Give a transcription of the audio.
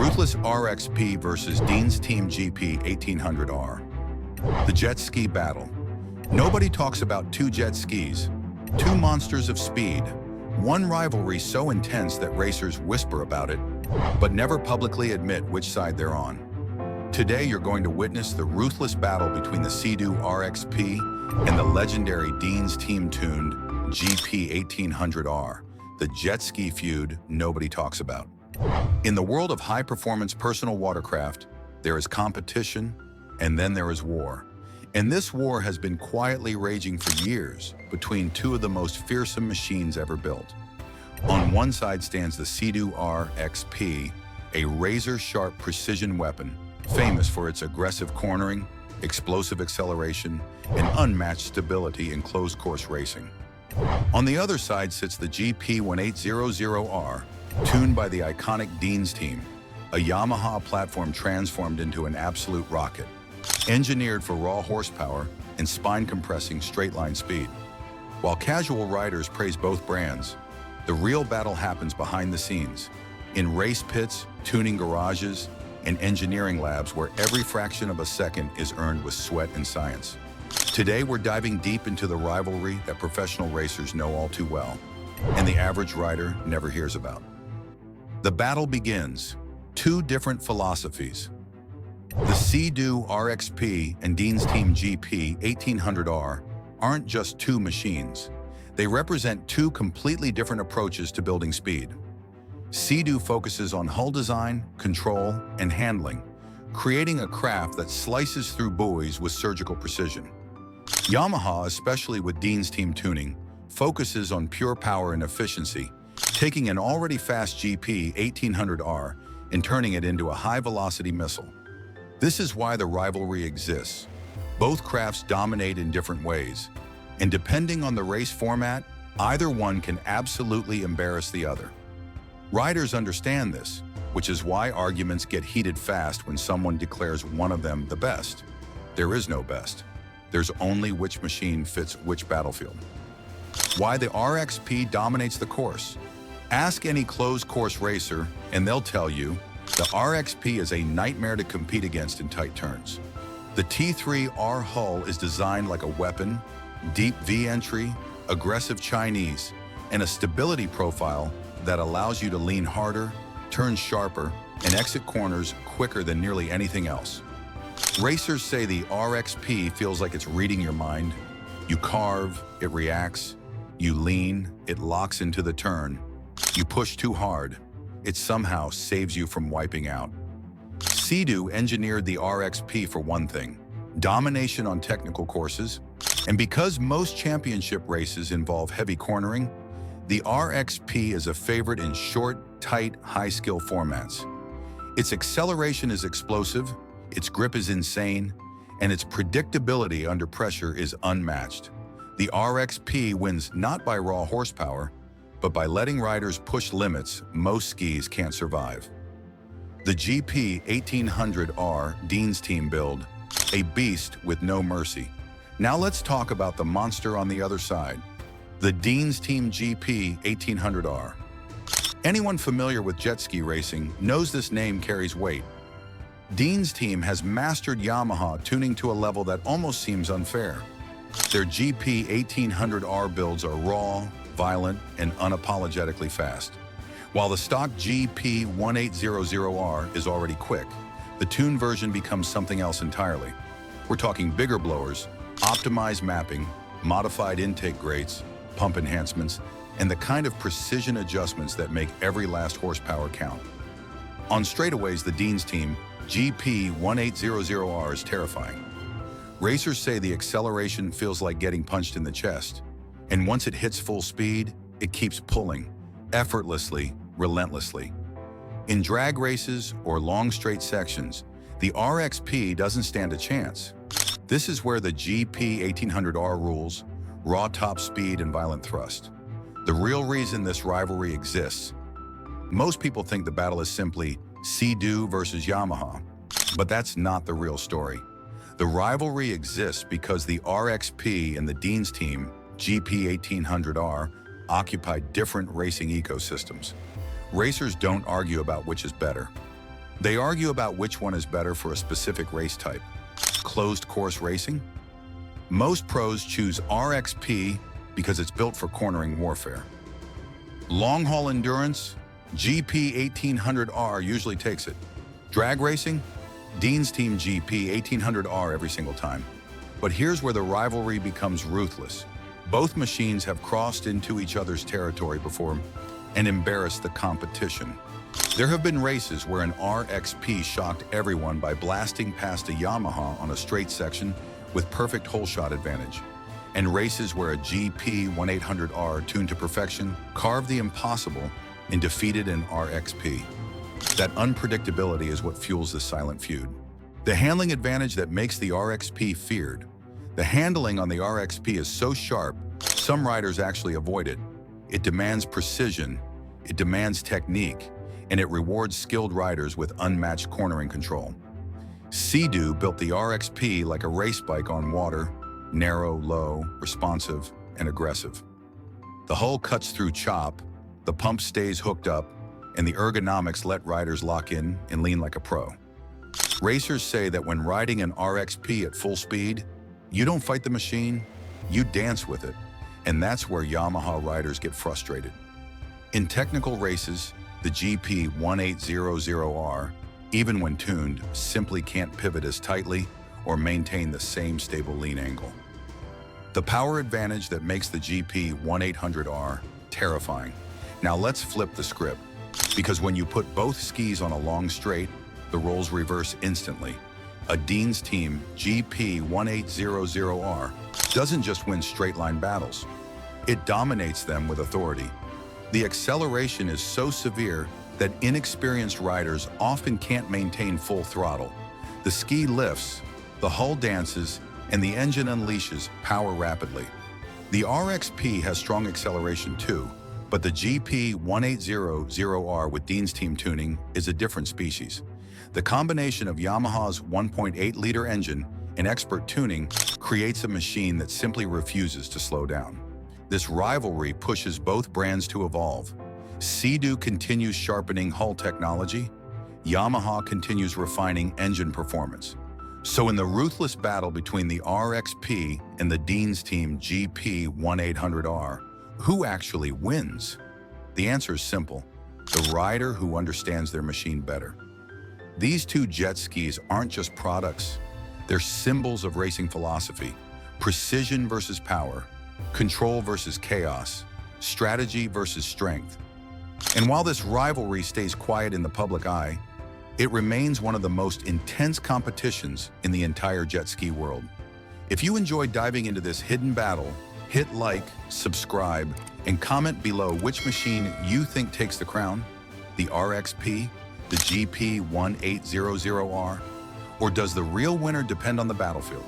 Ruthless RXP versus Dean's Team GP1800R. The jet ski battle. Nobody talks about two jet skis, two monsters of speed, one rivalry so intense that racers whisper about it, but never publicly admit which side they're on. Today, you're going to witness the ruthless battle between the Sea-Doo RXP and the legendary Dean's Team-tuned GP1800R, the jet ski feud nobody talks about. In the world of high-performance personal watercraft, there is competition, and then there is war. And this war has been quietly raging for years between two of the most fearsome machines ever built. On one side stands the Sea-Doo RXP, a razor-sharp precision weapon, famous for its aggressive cornering, explosive acceleration, and unmatched stability in closed-course racing. On the other side sits the GP1800R, tuned by the iconic Dean's Team, a Yamaha platform transformed into an absolute rocket, engineered for raw horsepower and spine-compressing straight-line speed. While casual riders praise both brands, the real battle happens behind the scenes, in race pits, tuning garages, and engineering labs where every fraction of a second is earned with sweat and science. Today, we're diving deep into the rivalry that professional racers know all too well, and the average rider never hears about. The battle begins. Two different philosophies. The Sea-Doo RXP and Dean's Team GP1800R aren't just two machines. They represent two completely different approaches to building speed. Sea-Doo focuses on hull design, control, and handling, creating a craft that slices through buoys with surgical precision. Yamaha, especially with Dean's Team tuning, focuses on pure power and efficiency, taking an already fast GP1800R and turning it into a high-velocity missile. This is why the rivalry exists. Both crafts dominate in different ways, and depending on the race format, either one can absolutely embarrass the other. Riders understand this, which is why arguments get heated fast when someone declares one of them the best. There is no best. There's only which machine fits which battlefield. Why the RXP dominates the course. Ask any closed-course racer, and they'll tell you the RXP is a nightmare to compete against in tight turns. The T3R hull is designed like a weapon, deep V-entry, aggressive Chinese, and a stability profile that allows you to lean harder, turn sharper, and exit corners quicker than nearly anything else. Racers say the RXP feels like it's reading your mind. You carve, it reacts. You lean, it locks into the turn. You push too hard, it somehow saves you from wiping out. Sea-Doo engineered the RXP for one thing, domination on technical courses, and because most championship races involve heavy cornering, the RXP is a favorite in short, tight, high-skill formats. Its acceleration is explosive, its grip is insane, and its predictability under pressure is unmatched. The RXP wins not by raw horsepower, but by letting riders push limits most skis can't survive. The GP1800R Dean's Team build, a beast with no mercy. Now let's talk about the monster on the other side, the Dean's Team GP1800R. Anyone familiar with jet ski racing knows this name carries weight. Dean's Team has mastered Yamaha tuning to a level that almost seems unfair. Their GP1800R builds are raw, violent, and unapologetically fast. While the stock GP1800R is already quick, the tuned version becomes something else entirely. We're talking bigger blowers, optimized mapping, modified intake grates, pump enhancements, and the kind of precision adjustments that make every last horsepower count. On straightaways, the Dean's Team GP1800R is terrifying. Racers say the acceleration feels like getting punched in the chest, and once it hits full speed, it keeps pulling, effortlessly, relentlessly. In drag races or long straight sections, the RXP doesn't stand a chance. This is where the GP1800R rules, raw top speed and violent thrust. The real reason this rivalry exists. Most people think the battle is simply Sea-Doo versus Yamaha, but that's not the real story. The rivalry exists because the RXP and the Dean's Team GP1800R occupy different racing ecosystems. Racers don't argue about which is better. They argue about which one is better for a specific race type. Closed course racing? Most pros choose RXP because it's built for cornering warfare. Long-haul endurance? GP1800R usually takes it. Drag racing? Dean's team GP1800R every single time. But here's where the rivalry becomes ruthless. Both machines have crossed into each other's territory before and embarrassed the competition. There have been races where an RXP shocked everyone by blasting past a Yamaha on a straight section with perfect hole shot advantage, and races where a GP1800R tuned to perfection carved the impossible and defeated an RXP. That unpredictability is what fuels this silent feud. The handling advantage that makes the RXP feared. The handling on the RXP is so sharp, some riders actually avoid it. It demands precision, it demands technique, and it rewards skilled riders with unmatched cornering control. Sea-Doo built the RXP like a race bike on water, narrow, low, responsive, and aggressive. The hull cuts through chop, the pump stays hooked up, and the ergonomics let riders lock in and lean like a pro. Racers say that when riding an RXP at full speed, you don't fight the machine, you dance with it, and that's where Yamaha riders get frustrated. In technical races, the GP1800R, even when tuned, simply can't pivot as tightly or maintain the same stable lean angle. The power advantage that makes the GP1800R terrifying. Now let's flip the script, because when you put both skis on a long straight, the roles reverse instantly. A Dean's team GP1800R doesn't just win straight-line battles, it dominates them with authority. The acceleration is so severe that inexperienced riders often can't maintain full throttle. The ski lifts, the hull dances, and the engine unleashes power rapidly. The RXP has strong acceleration too, but the GP1800R with Dean's team tuning is a different species. The combination of Yamaha's 1.8-liter engine and expert tuning creates a machine that simply refuses to slow down. This rivalry pushes both brands to evolve. Sea-Doo continues sharpening hull technology, Yamaha continues refining engine performance. So in the ruthless battle between the RXP and the Dean's team GP1800R, who actually wins? The answer is simple: the rider who understands their machine better. These two jet skis aren't just products, they're symbols of racing philosophy. Precision versus power, control versus chaos, strategy versus strength. And while this rivalry stays quiet in the public eye, it remains one of the most intense competitions in the entire jet ski world. If you enjoyed diving into this hidden battle, hit like, subscribe, and comment below which machine you think takes the crown: the RXP, the GP1800R, or does the real winner depend on the battlefield?